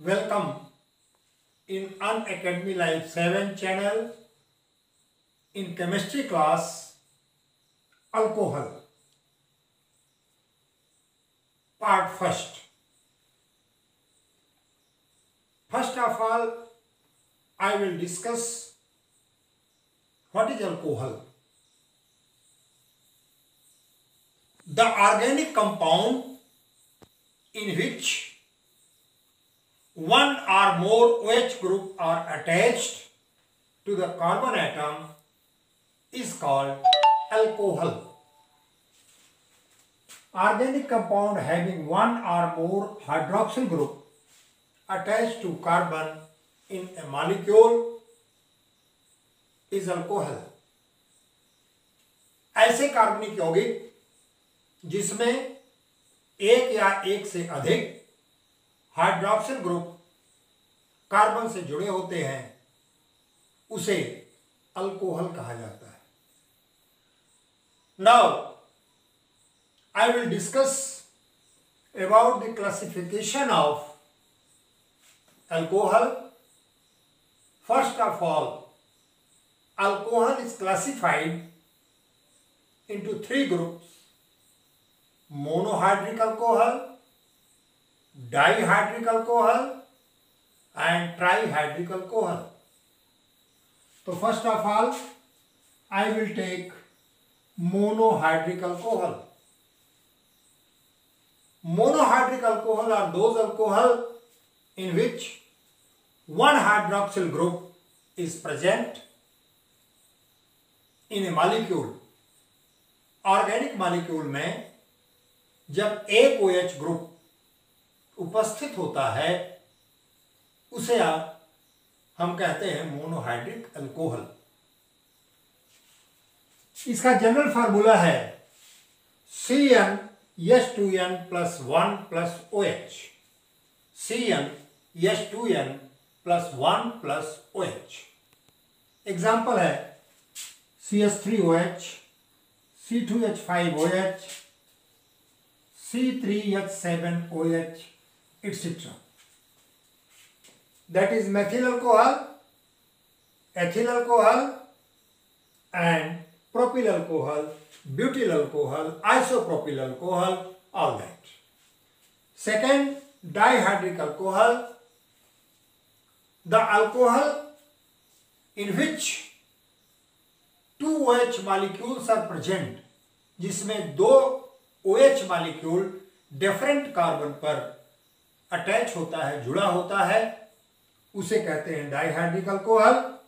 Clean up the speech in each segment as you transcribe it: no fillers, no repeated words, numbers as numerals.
Welcome in Unacademy Live 7 channel in chemistry class alcohol part first. First of all, I will discuss what is alcohol. The organic compound in which one or more OH group are attached to the carbon atom is called alcohol. Organic compound having one or more hydroxyl group attached to carbon in a molecule is alcohol. ऐसे कार्बनिक यौगिक जिसमें एक या एक से अधिक hydroxyl group carbon से जुड़े होते हैं उसे अल्कोहल कहा जाता है. Now I will discuss about the classification of alcohol. First of all, alcohol is classified into three groups: monohydric alcohol, dihydric alcohol and trihydric alcohol. So first of all, I will take monohydric alcohol. Monohydric alcohol are those alcohol in which one hydroxyl group is present in a molecule. Organic molecule में जब एक OH group उपस्थित होता है उसे हम कहते हैं मोनोहाइड्रिक अल्कोहल. इसका जनरल फार्मूला है CnH2n + 1 + OH. CnH2n + 1 + OH. Example है CH3OH, C2H5OH, C3H7OH, etc. That is methyl alcohol, ethyl alcohol and propyl alcohol, butyl alcohol, isopropyl alcohol, all that. Second, dihydric alcohol, the alcohol in which two OH molecules are present, जिसमें दो OH molecule different carbon पर attach होता है, जुड़ा होता है, उसे कहते हैं डाइहाइड्रिक अल्कोहल.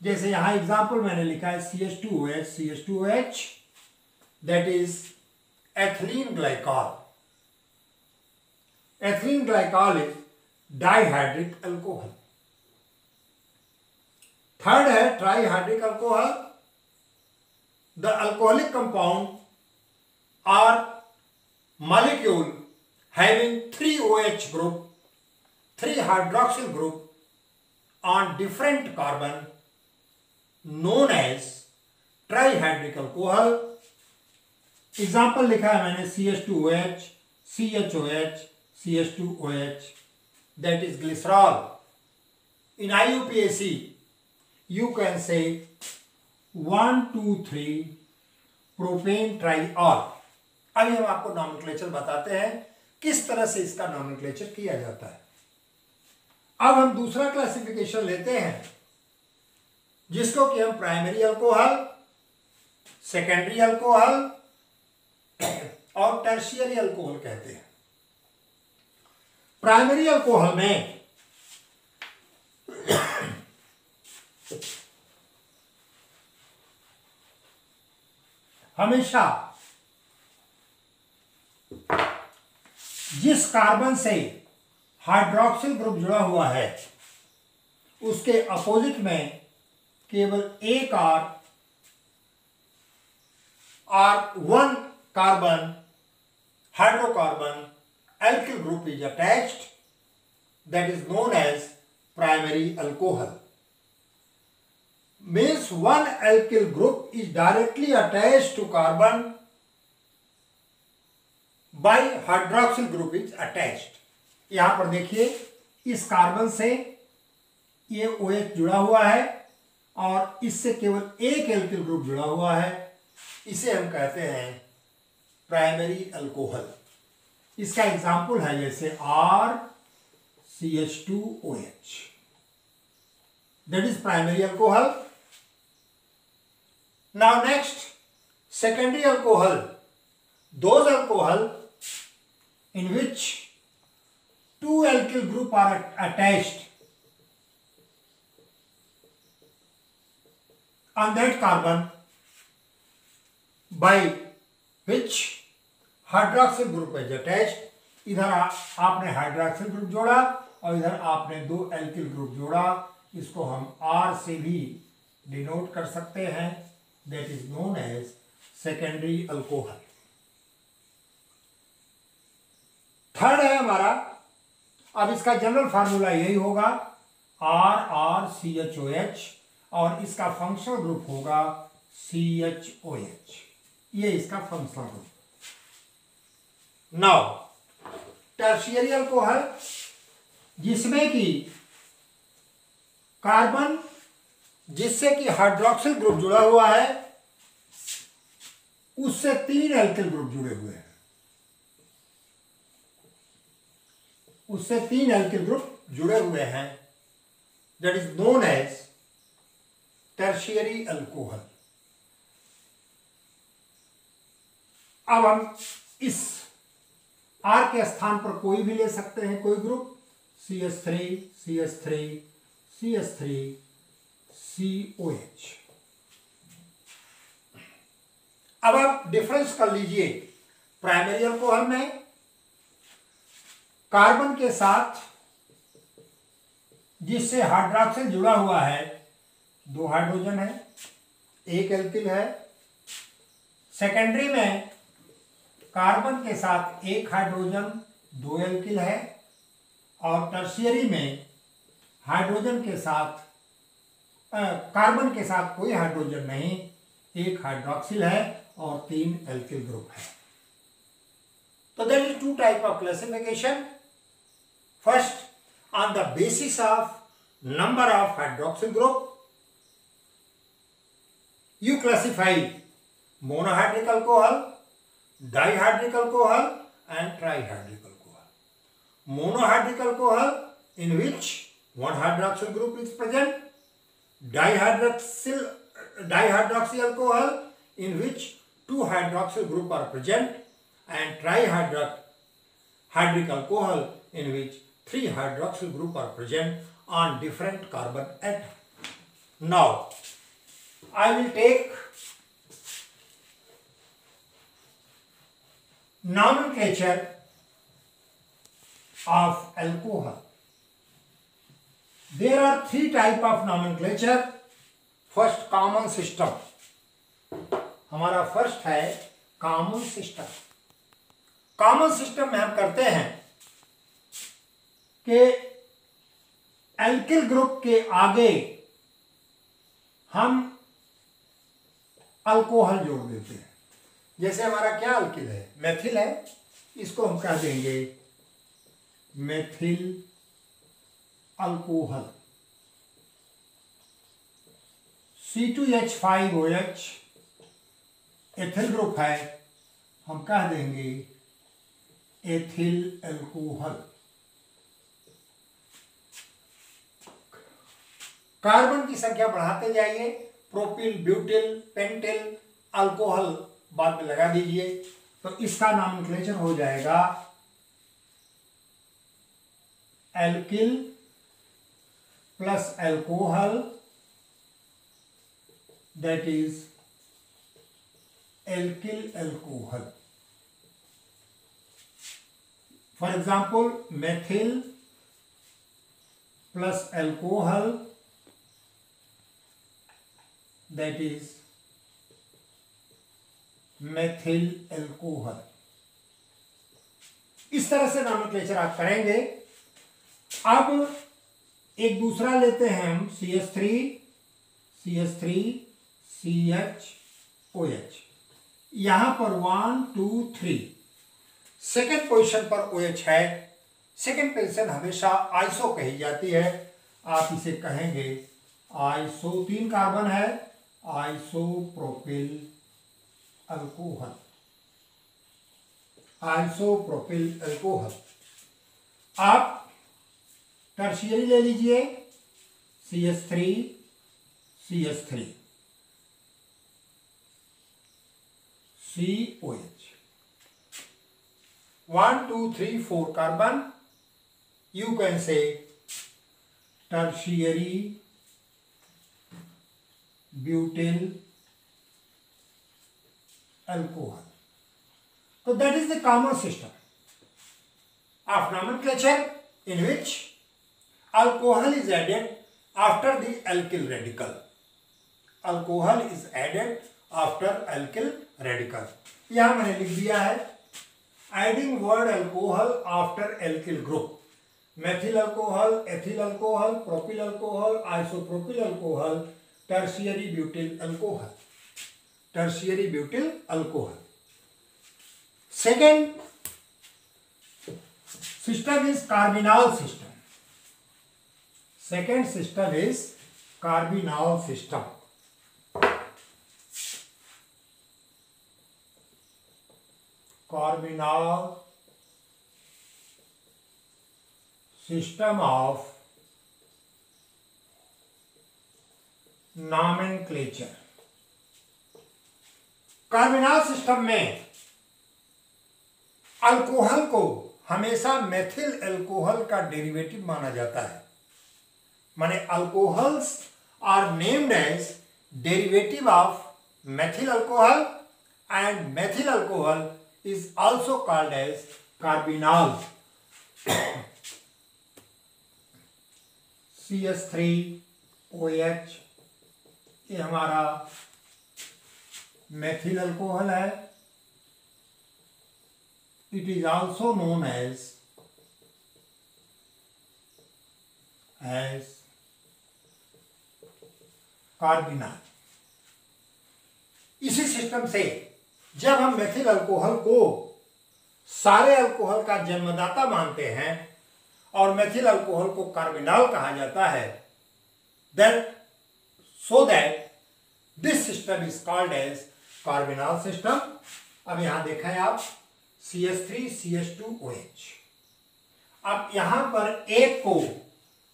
जैसे यहाँ एग्जांपल मैंने लिखा है CH2OH, that is ethylene glycol. Ethylene glycol is dihydric alcohol. Third है trihydric alcohol. The alcoholic compound are molecule having three OH group, three hydroxyl group on different carbon known as trihydric alcohol. Example लिखा है मैंने CH2OH, CHOH, CH2OH, that is glycerol. In IUPAC you can say 1, 2, 3 propane triol. अभी हम आपको nomenclature बताते हैं किस तरह से इसका नॉमेनक्लेचर किया जाता है. अब हम दूसरा क्लासिफिकेशन लेते हैं जिसको कि हम प्राइमरी अल्कोहल, सेकेंडरी अल्कोहल और टर्शियरी अल्कोहल कहते हैं. प्राइमरी अल्कोहल में हमेशा जिस कार्बन से हाइड्रोक्सिल ग्रुप जुड़ा हुआ है उसके अपोजिट में केवल एक और one carbon hydrocarbon alkyl group is attached, that is known as primary alcohol. Means one alkyl group is directly attached to carbon by hydroxyl group is attached. यहाँ पर देखिए इस कार्बन से ये OH जुड़ा हुआ है और इससे केवल एक एल्किल ग्रुप जुड़ा हुआ है, इसे हम कहते हैं प्राइमरी अल्कोहल। इसका एग्जाम्पल है जैसे RCH2OH, that is primary alcohol. Now next, secondary alcohol, those alcohol in which two alkyl group are attached on that carbon by which hydroxyl group is attached। इधर आपने हाइड्रोक्सिल ग्रुप जोड़ा और इधर आपने दो एल्किल ग्रुप जोड़ा, इसको हम R से भी डिनोट कर सकते हैं, that is known as secondary alcohol. Third है हमारा, अब इसका जनरल फार्मूला यही होगा RRCHOH और इसका फंक्शनल ग्रुप होगा CHOH, ये इसका functional group. Now tertiary alcohol, जिसमें कि कार्बन जिससे कि हाइड्रोक्सिल ग्रुप जुड़ा हुआ है उससे 3 एल्किल ग्रुप जुड़े हुए हैं, उससे 3 एल्किल ग्रुप जुड़े हुए हैं, that is known as tertiary alcohol. अब हम इस R के स्थान पर कोई भी ले सकते हैं, कोई group, CH3 CH3 CH3 COH। अब आप डिफरेंस कर लीजिए, प्राइमरी अल्कोहल में कार्बन के साथ जिससे हाइड्रोक्सिल जुड़ा हुआ है 2 हाइड्रोजन है, 1 एल्किल है। सेकेंडरी में कार्बन के साथ 1 हाइड्रोजन 2 एल्किल है और टर्शियरी में हाइड्रोजन के साथ कार्बन के साथ कोई हाइड्रोजन नहीं, 1 हाइड्रोक्सिल है और 3 एल्किल ग्रुप है। तो there is 2 type of classification. First, on the basis of number of hydroxyl group you classify monohydric alcohol, dihydric alcohol and trihydric alcohol. Monohydric alcohol in which 1 hydroxyl group is present, dihydroxy alcohol in which 2 hydroxyl group are present, and trihydric alcohol in which 3 hydroxyl group are present on different carbon atom. Now I will take nomenclature of alcohol. There are 3 type of nomenclature. First, common system. हमारा first है common system. Common system में हम करते हैं कि alkyl group के आगे हम अल्कोहल जोड़ देते हैं। जैसे हमारा क्या अल्किल है, मेथिल है, इसको हम कह देंगे methyl alcohol. C2H5OH ethyl group है, हम कह देंगे एथिल अल्कोहल। कार्बन की संख्या बढ़ाते जाइए, प्रोपिल, ब्यूटिल, पेंटिल, अल्कोहल बाद में लगा दीजिए, तो इसका नॉमेनक्लेचर हो जाएगा alkyl plus alcohol, that is alkyl alcohol. For example, methyl plus alcohol, that is methyl alcohol. इस तरह से नॉमेनक्लेचर आप करेंगे। अब एक दूसरा लेते हैं हम CH3 CH3CHOH। यहां पर 1 2 3 सेकेंड पोजीशन पर OH है, सेकेंड पोजीशन हमेशा आइसो कही जाती है, आप इसे कहेंगे आइसो, 3 कार्बन है, आइसोप्रोपिल अल्कोहल, आइसोप्रोपिल अल्कोहल। आप टर्शियरी ले लीजिए, CH3 CH3 COH, 1 2 3 4 carbon, you can say tertiary butyl alcohol. So that is the common system of nomenclature in which alcohol is added after the alkyl radical. Alcohol is added after alkyl radical. यहाँ मैंने लिख दिया है adding word alcohol after alkyl group. methyl alcohol, ethyl alcohol, propyl alcohol, isopropyl alcohol, tertiary butyl alcohol. Tertiary butyl alcohol. Second system is carbonyl system. Second system is carbonyl system. Carbonyl system of nomenclature. Carbinol system में alcohol को हमेशा methyl alcohol का derivative माना जाता है, माने alcohols are named as derivative of methyl alcohol and methyl alcohol is also called as carbinol. CH3OH ये हमारा मेथिल अल्कोहल है, it is also known as carbinol. इसी सिस्टम से जब हम मेथिल अल्कोहल को सारे अल्कोहल का जन्मदाता मानते हैं और मेथिल अल्कोहल को कार्बोनाल कहा जाता है, so that this system is called as carbinol system. अब यहां देखें आप CH3 CH2OH। अब यहां पर एक को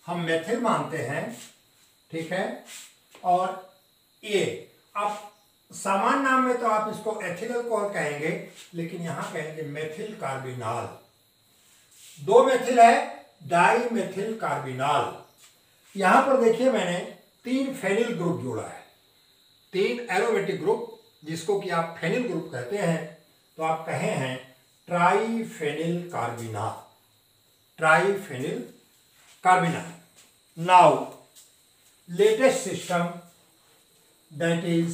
हम मेथिल मानते हैं, ठीक है, और ए अब सामान्य नाम में तो आप इसको एथिल अल्कोहल कहेंगे, लेकिन यहां कहेंगे मेथिल कार्बोनाल। 2 मेथिल है, डाई मेथिल कार्बोनाल। यहां पर देखिए मैंने 3 फेनिल ग्रुप जोड़ा है, 3 एरोमेटिक ग्रुप जिसको कि आप फेनिल ग्रुप कहते हैं, तो आप कहे हैं triphenyl carbinol, triphenyl carbinol. Now latest system that is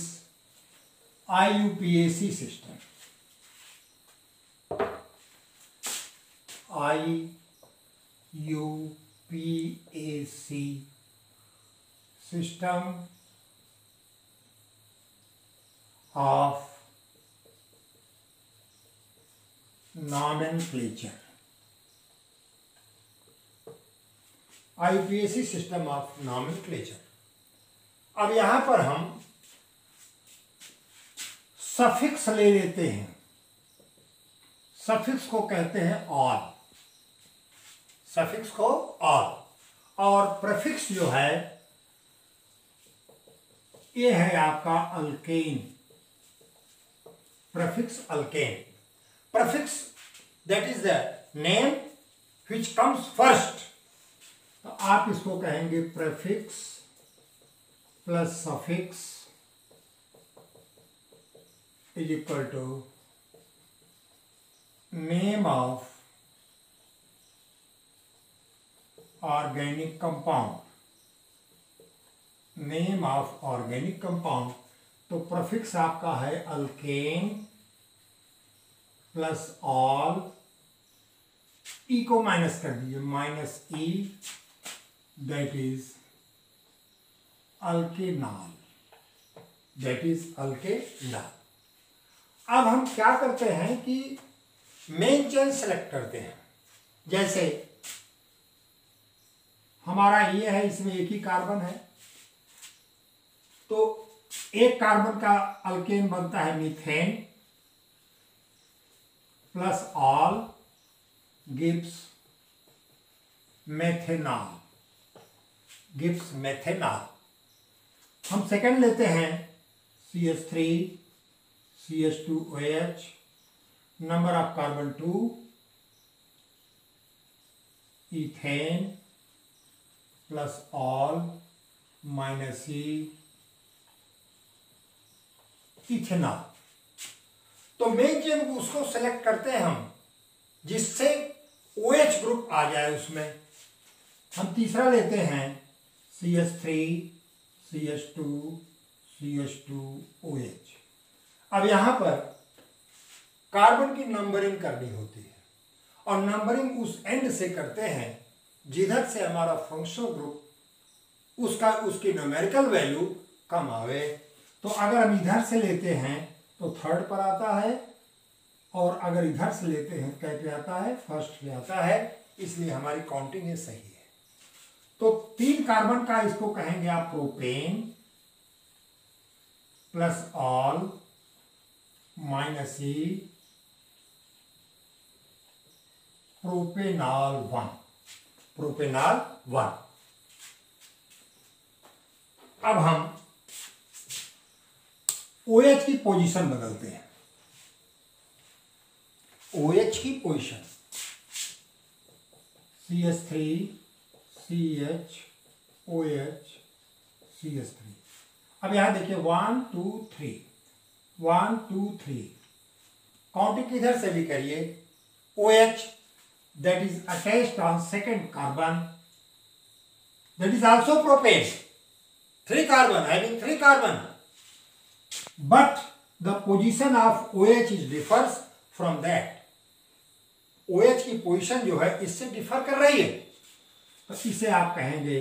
IUPAC system, IUPAC system of nomenclature, IUPAC system of nomenclature। अब यहां पर हम सफिक्स ले लेते हैं, सफिक्स को कहते हैं ऑल, सफिक्स को ऑल, और प्रीफिक्स जो है ये है आपका alkane, prefix alkane. Prefix that is the name which comes first, तो आप इसको कहेंगे prefix plus suffix is equal to name of organic compound, name of organic compound। तो प्रीफिक्स आपका है अल्केन प्लस ऑल, ई को माइनस कर दीजिए, minus E, that is alkanal, that is alkanal. अब हम क्या करते हैं कि मेन चेन सेलेक्ट करते हैं, जैसे हमारा ये है, इसमें एक ही कार्बन है, तो एक कार्बन का अल्केन बनता है methane plus all gives methanol, gives methanol. हम सेकंड लेते हैं CH3 CH2OH, number of carbon 2, ethane plus all minus E ethanol. तो मेन चेन उसको सेलेक्ट करते हैं हम जिससे OH ग्रुप आ जाए उसमें। हम तीसरा लेते हैं CH3 CH2 CH2OH। अब यहां पर कार्बन की नंबरिंग करनी होती है और नंबरिंग उस एंड से करते हैं जिधर से हमारा फंक्शनल ग्रुप उसकी न्यूमेरिकल वैल्यू कम आवे। तो अगर हम इधर से लेते हैं तो थर्ड पर आता है, और अगर इधर से लेते हैं क्या पे आता है, फर्स्ट पे आता है, इसलिए हमारी काउंटिंग ये सही है। तो 3 कार्बन का इसको कहेंगे आप propane plus all minus E propanol 1, propanol 1। अब हम OH की पोजीशन बदलते हैं। OH की position CH3 CH OH CH3। अब यहां देखिए 1 2 3 1 2 3, काउंटिंग किधर से भी करिए। OH that is attached on second carbon, that is also propane, 3 carbon, having 3 carbon, but the position of OH is differs from that। OH की position जो है इससे डिफर कर रही है, तो इसे आप कहेंगे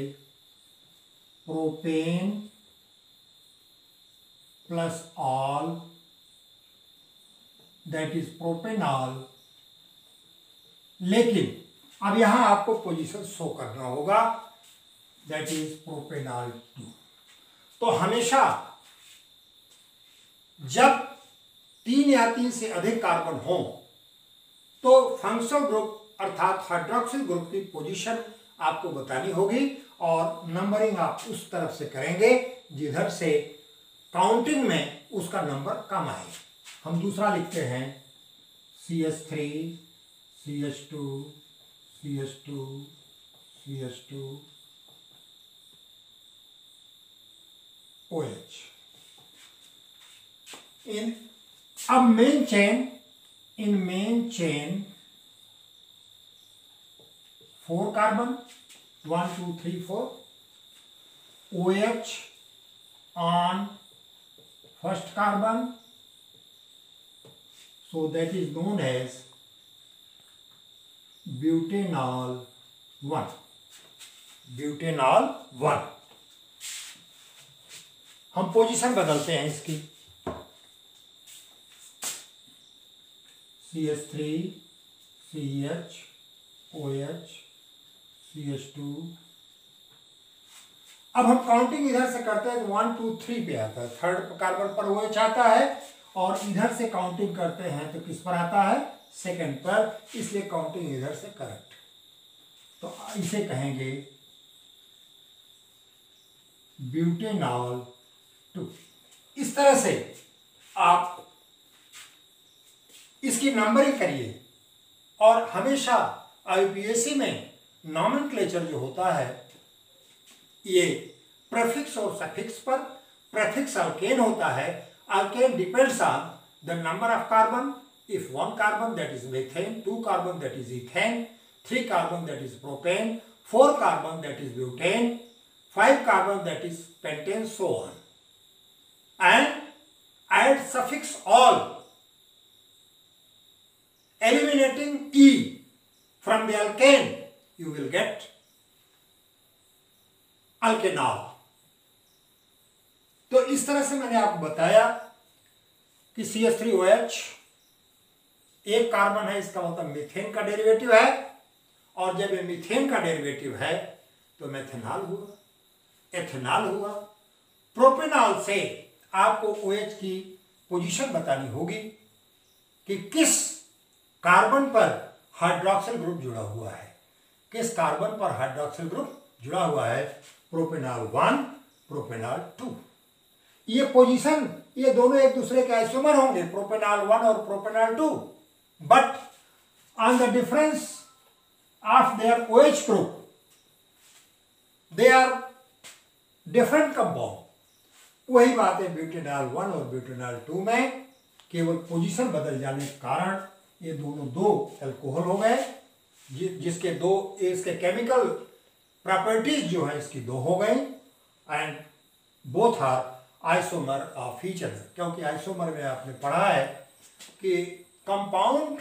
propane plus all, that is propanol. लेकिन अब यहां आपको पोजीशन शो करना होगा, दैट इज प्रोपेनॉल 2। तो हमेशा जब 3 या 3 से अधिक कार्बन हो तो फंक्शनल ग्रुप अर्थात हाइड्रोक्सिल ग्रुप की पोजीशन आपको बतानी होगी और नंबरिंग आप उस तरफ से करेंगे जिधर से काउंटिंग में उसका नंबर कम आए। हम दूसरा लिखते हैं CH3 CH2 CH2 CH2 OH। अब main chain, in main chain 4 carbon 1 2 3 4, OH on first carbon, so that is known as butanol 1, butanol 1। हम पोजीशन बदलते हैं इसकी CH3 CH OH CH2। अब हम काउंटिंग इधर से करते हैं तो 1 2 3 पे आता है, थर्ड कार्बन पर OH आता है, और इधर से काउंटिंग करते हैं तो किस पर आता है, सेकंड पर, इसलिए काउंटिंग इधर से करेक्ट। तो इसे कहेंगे ब्यूटेनॉल 2। इस तरह से आप इसकी नंबरिंग करिए, और हमेशा IUPAC में नॉमेनक्लेचर जो होता है ये प्रेफिक्स और सफिक्स पर। प्रेफिक्स अल्केन होता है, alkane depends on the number of carbon. If 1 carbon that is methane, 2 carbon that is ethane, 3 carbon that is propane, 4 carbon that is butane, 5 carbon that is pentane, so on, and add suffix all, eliminating E from the alkane, you will get alkanol। तो इस तरह से मैंने आपको बताया कि CH3OH 1 carbon है, इसका मतलब मीथेन का डेरिवेटिव है, और जब ये मीथेन का डेरिवेटिव है तो मेथेनॉल हुआ, एथेनॉल हुआ। प्रोपेनॉल से आपको OH की पोजीशन बतानी होगी कि किस कार्बन पर हाइड्रोक्सिल ग्रुप जुड़ा हुआ है, किस कार्बन पर हाइड्रोक्सिल ग्रुप जुड़ा हुआ है। प्रोपेनॉल 1, प्रोपेनॉल 2, ये पोजीशन, ये दोनों एक दूसरे के आइसोमर होंगे, प्रोपेनॉल 1 और propanol 2, but on the difference of their OH group they are different compound. वही बात है ब्यूटेनॉल 1 और ब्यूटेनॉल 2 में, केवल पोजीशन बदल जाने के कारण ये दोनों दो अल्कोहल हो गए, जिसके दो, इसके केमिकल प्रॉपर्टीज जो है इसकी दो हो गई, and both are isomer of each other. क्योंकि आइसोमर में आपने पढ़ा है कि compound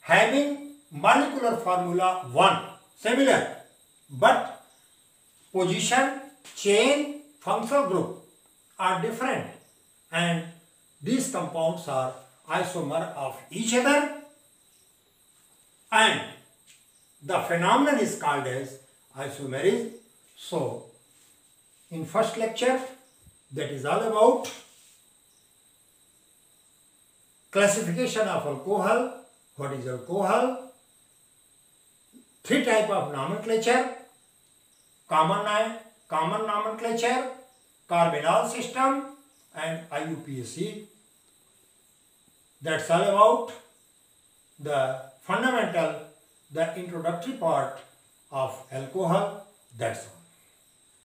having molecular formula 1 similar but position, chain, functional group are different, and these compounds are isomer of each other, and the phenomenon is called as isomerism. So in first lecture, that is all about classification of alcohol. What is alcohol? 3 type of nomenclature: common nomenclature, carbonyl system, and IUPAC. That's all about the fundamental, the introductory part of alcohol. That's all.